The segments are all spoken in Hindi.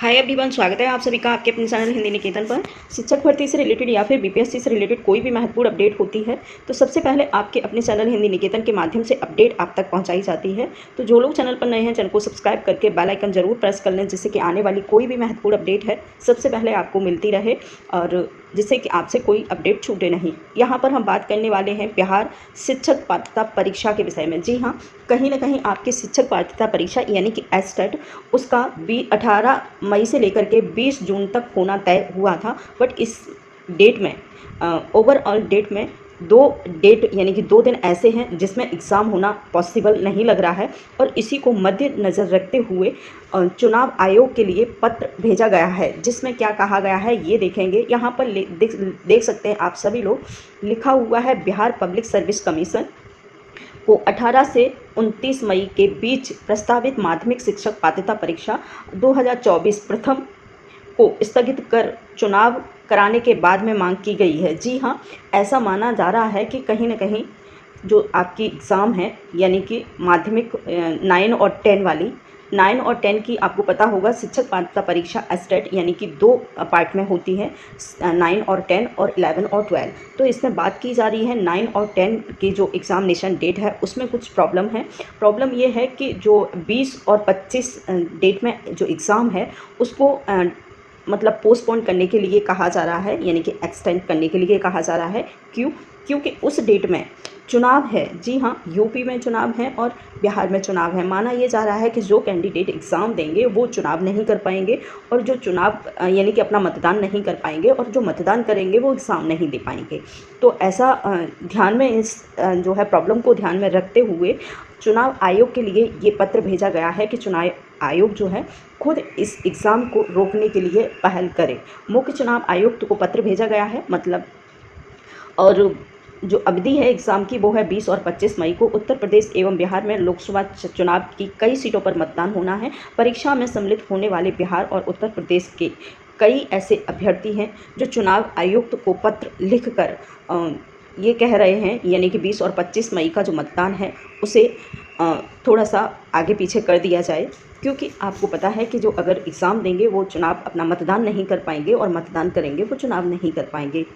हाय एवरीवन, स्वागत है आप सभी का आपके अपने चैनल हिंदी निकेतन पर। शिक्षक भर्ती से रिलेटेड या फिर बीपीएससी से रिलेटेड कोई भी महत्वपूर्ण अपडेट होती है तो सबसे पहले आपके अपने चैनल हिंदी निकेतन के माध्यम से अपडेट आप तक पहुंचाई जाती है। तो जो लोग चैनल पर नए हैं, चैनल को सब्सक्राइब करके बेल आइकन जरूर प्रेस कर लें, जिससे कि आने वाली कोई भी महत्वपूर्ण अपडेट है सबसे पहले आपको मिलती रहे और जिससे कि आपसे कोई अपडेट छूटे नहीं। यहाँ पर हम बात करने वाले हैं बिहार शिक्षक पात्रता परीक्षा के विषय में। जी हाँ, कहीं ना कहीं आपकी शिक्षक पात्रता परीक्षा यानी कि एस्टेट उसका 18 मई से लेकर के 20 जून तक होना तय हुआ था। बट इस डेट में ओवरऑल डेट में यानी कि 2 दिन ऐसे हैं जिसमें एग्ज़ाम होना पॉसिबल नहीं लग रहा है और इसी को मद्देनज़र रखते हुए चुनाव आयोग के लिए पत्र भेजा गया है, जिसमें क्या कहा गया है ये देखेंगे। यहाँ पर देख सकते हैं आप सभी लोग, लिखा हुआ है बिहार पब्लिक सर्विस कमीशन को 18 से 29 मई के बीच प्रस्तावित माध्यमिक शिक्षक पात्रता परीक्षा 2024 प्रथम को स्थगित कर चुनाव कराने के बाद में मांग की गई है। जी हाँ, ऐसा माना जा रहा है कि कहीं ना कहीं जो आपकी एग्ज़ाम है यानी कि माध्यमिक 9 और 10 वाली 9 और 10 की आपको पता होगा शिक्षक पात्रता परीक्षा एस्टेट यानी कि 2 पार्ट में होती है, 9 और 10 और 11 और 12। तो इसमें बात की जा रही है 9 और 10 की जो एग्ज़ामिनेशन डेट है उसमें कुछ प्रॉब्लम है। प्रॉब्लम ये है कि जो 20 और 25 डेट में जो एग्ज़ाम है उसको मतलब पोस्टपोन करने के लिए कहा जा रहा है, यानी कि एक्सटेंड करने के लिए कहा जा रहा है। क्योंकि उस डेट में चुनाव है। जी हाँ, यूपी में चुनाव है और बिहार में चुनाव है। माना ये जा रहा है कि जो कैंडिडेट एग्ज़ाम देंगे वो चुनाव नहीं कर पाएंगे और जो चुनाव यानी कि अपना मतदान नहीं कर पाएंगे और जो मतदान करेंगे वो एग्ज़ाम नहीं दे पाएंगे। तो ऐसा ध्यान में इस जो है प्रॉब्लम को ध्यान में रखते हुए चुनाव आयोग के लिए ये पत्र भेजा गया है कि चुनाव आयोग जो है खुद इस एग्ज़ाम को रोकने के लिए पहल करे। मुख्य चुनाव आयुक्त को पत्र भेजा गया है मतलब, और जो अवधि है एग्ज़ाम की वो है 20 और 25 मई को। उत्तर प्रदेश एवं बिहार में लोकसभा चुनाव की कई सीटों पर मतदान होना है। परीक्षा में सम्मिलित होने वाले बिहार और उत्तर प्रदेश के कई ऐसे अभ्यर्थी हैं जो चुनाव आयुक्त को पत्र लिखकर ये कह रहे हैं, यानी कि 20 और 25 मई का जो मतदान है उसे थोड़ा सा आगे पीछे कर दिया जाए, क्योंकि आपको पता है कि जो अगर एग्ज़ाम देंगे वो चुनाव अपना मतदान नहीं कर पाएंगे और मतदान करेंगे वो चुनाव नहीं कर पाएंगे।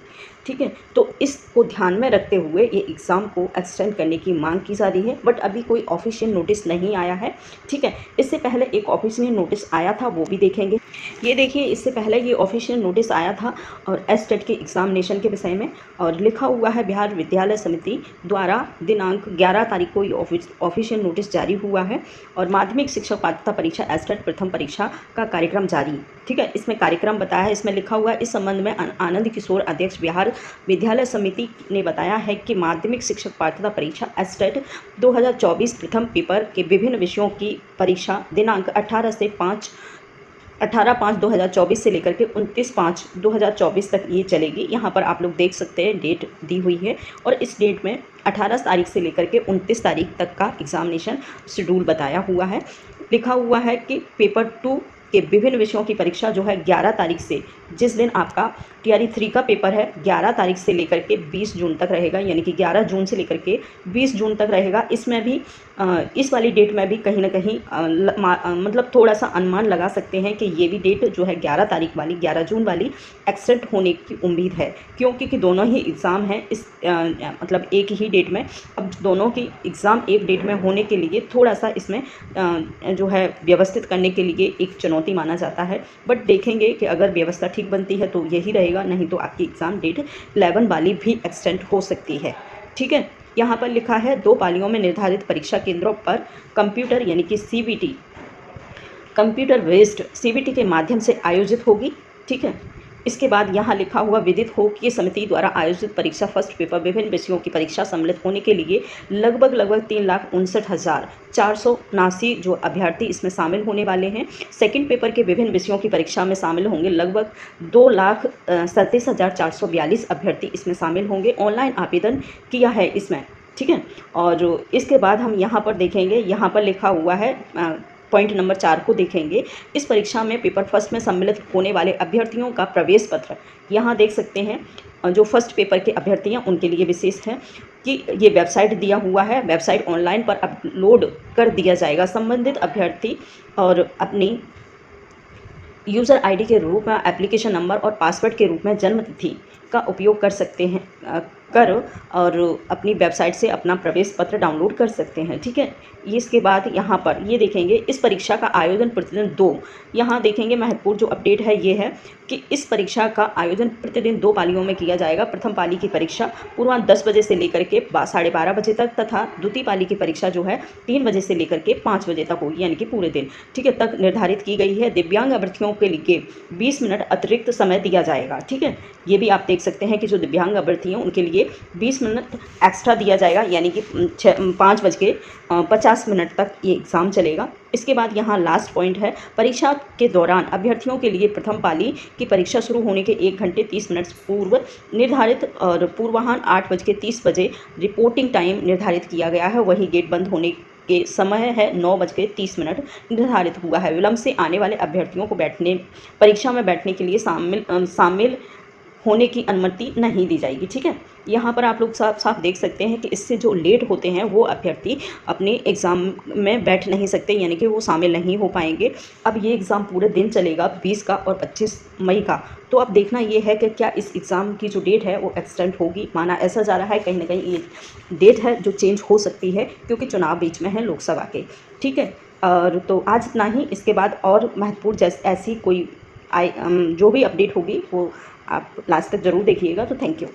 ठीक है, तो इसको ध्यान में रखते हुए ये एग्ज़ाम को एक्सटेंड करने की मांग की जा रही है। बट अभी कोई ऑफिशियल नोटिस नहीं आया है। ठीक है, इससे पहले एक ऑफिशियल नोटिस आया था, वो भी देखेंगे। ये देखिए, इससे पहले ये ऑफिशियल नोटिस आया था और एस्टेट के एग्ज़ामिनेशन के विषय में, और लिखा हुआ है बिहार विद्यालय समिति द्वारा दिनांक 11 तारीख को ये ऑफिशियल नोटिस जारी हुआ है और माध्यमिक शिक्षक पात्रता परीक्षा एस्टेट प्रथम परीक्षा का कार्यक्रम जारी। ठीक है, इसमें कार्यक्रम बताया है, इसमें लिखा हुआ है इस संबंध में आनंद किशोर अध्यक्ष बिहार विद्यालय समिति ने बताया है कि माध्यमिक शिक्षक पात्रता परीक्षा एस्टेट 2024 प्रथम पेपर के विभिन्न विषयों की परीक्षा दिनांक 18/5/2024 से लेकर के 29/5/2024 तक ये चलेगी। यहाँ पर आप लोग देख सकते हैं डेट दी हुई है और इस डेट में 18 तारीख से लेकर के 29 तारीख तक का एग्ज़ामिनेशन शेड्यूल बताया हुआ है। लिखा हुआ है कि पेपर 2 के विभिन्न विषयों की परीक्षा जो है 11 तारीख से, जिस दिन आपका टीआरई 3 का पेपर है 11 तारीख से लेकर के 20 जून तक रहेगा, यानी कि 11 जून से लेकर के 20 जून तक रहेगा। इसमें भी इस वाली डेट में भी कहीं ना कहीं मतलब थोड़ा सा अनुमान लगा सकते हैं कि ये भी डेट जो है 11 तारीख वाली 11 जून वाली एक्सेप्ट होने की उम्मीद है, क्योंकि दोनों ही एग्ज़ाम हैं इस मतलब एक ही डेट में। अब दोनों की एग्ज़ाम एक डेट में होने के लिए थोड़ा सा इसमें जो है व्यवस्थित करने के लिए एक चुनौती माना जाता है। बट देखेंगे कि अगर व्यवस्था ठीक बनती है तो यही रहेगा, नहीं तो आपकी एग्ज़ाम डेट 11 वाली भी एक्सटेंड हो सकती है। ठीक है, यहाँ पर लिखा है 2 पालियों में निर्धारित परीक्षा केंद्रों पर कंप्यूटर यानी कि सीबीटी, कंप्यूटर बेस्ड सीबीटी के माध्यम से आयोजित होगी। ठीक है, इसके बाद यहाँ लिखा हुआ विदित हो कि समिति द्वारा आयोजित परीक्षा फर्स्ट पेपर विभिन्न विषयों की परीक्षा सम्मिलित होने के लिए लगभग 3,59,479 जो अभ्यर्थी इसमें शामिल होने वाले हैं। सेकंड पेपर के विभिन्न विषयों की परीक्षा में शामिल होंगे लगभग 2,37,442 अभ्यर्थी इसमें शामिल होंगे। ऑनलाइन आवेदन किया है इसमें। ठीक है, और इसके बाद हम यहाँ पर देखेंगे, यहाँ पर लिखा हुआ है पॉइंट नंबर 4 को देखेंगे। इस परीक्षा में पेपर फर्स्ट में सम्मिलित होने वाले अभ्यर्थियों का प्रवेश पत्र यहाँ देख सकते हैं। जो फर्स्ट पेपर के अभ्यर्थी हैं उनके लिए विशेष है कि ये वेबसाइट दिया हुआ है, वेबसाइट ऑनलाइन पर अपलोड कर दिया जाएगा। संबंधित अभ्यर्थी और अपनी यूज़र आईडी के रूप में एप्लीकेशन नंबर और पासवर्ड के रूप में जन्म तिथि का उपयोग कर सकते हैं कर और अपनी वेबसाइट से अपना प्रवेश पत्र डाउनलोड कर सकते हैं। ठीक है, ये इसके बाद यहाँ पर ये देखेंगे इस परीक्षा का आयोजन प्रतिदिन 2, यहाँ देखेंगे महत्वपूर्ण जो अपडेट है ये है कि इस परीक्षा का आयोजन प्रतिदिन 2 पालियों में किया जाएगा। प्रथम पाली की परीक्षा पूर्वाह्न 10 बजे से लेकर के 12:30 बजे तक तथा द्वितीय पाली की परीक्षा जो है 3 बजे से लेकर के 5 बजे तक होगी, यानी कि पूरे दिन। ठीक है, तक निर्धारित की गई है। दिव्यांग अभ्यर्थियों के लिए 20 मिनट अतिरिक्त समय दिया जाएगा। ठीक है, ये भी आप देख सकते हैं कि जो दिव्यांग अभ्यर्थी हैं उनके लिए 20 मिनट एक्स्ट्रा दिया जाएगा, यानी कि 5:50 तक ये एग्ज़ाम चलेगा। इसके बाद यहाँ लास्ट पॉइंट है, परीक्षा के दौरान अभ्यर्थियों के लिए प्रथम पाली की परीक्षा शुरू होने के 1 घंटे 30 मिनट पूर्व निर्धारित और पूर्वाह्न 8:30 बजे रिपोर्टिंग टाइम निर्धारित किया गया है। वही गेट बंद होने के समय है 9:30 निर्धारित हुआ है। विलंब से आने वाले अभ्यर्थियों को परीक्षा में बैठने के लिए शामिल होने की अनुमति नहीं दी जाएगी। ठीक है, यहाँ पर आप लोग साफ साफ देख सकते हैं कि इससे जो लेट होते हैं वो अभ्यर्थी अपने एग्ज़ाम में बैठ नहीं सकते, यानी कि वो शामिल नहीं हो पाएंगे। अब ये एग्ज़ाम पूरे दिन चलेगा 20 का और 25 मई का। तो अब देखना ये है कि क्या इस एग्ज़ाम की जो डेट है वो एक्सटेंड होगी। माना ऐसा जा रहा है कहीं ना कहीं ये डेट है जो चेंज हो सकती है, क्योंकि चुनाव बीच में है लोकसभा के। ठीक है, और तो आज इतना ही। इसके बाद और महत्वपूर्ण जैसे ऐसी कोई जो भी अपडेट होगी वो आप लास्ट तक ज़रूर देखिएगा। तो थैंक यू।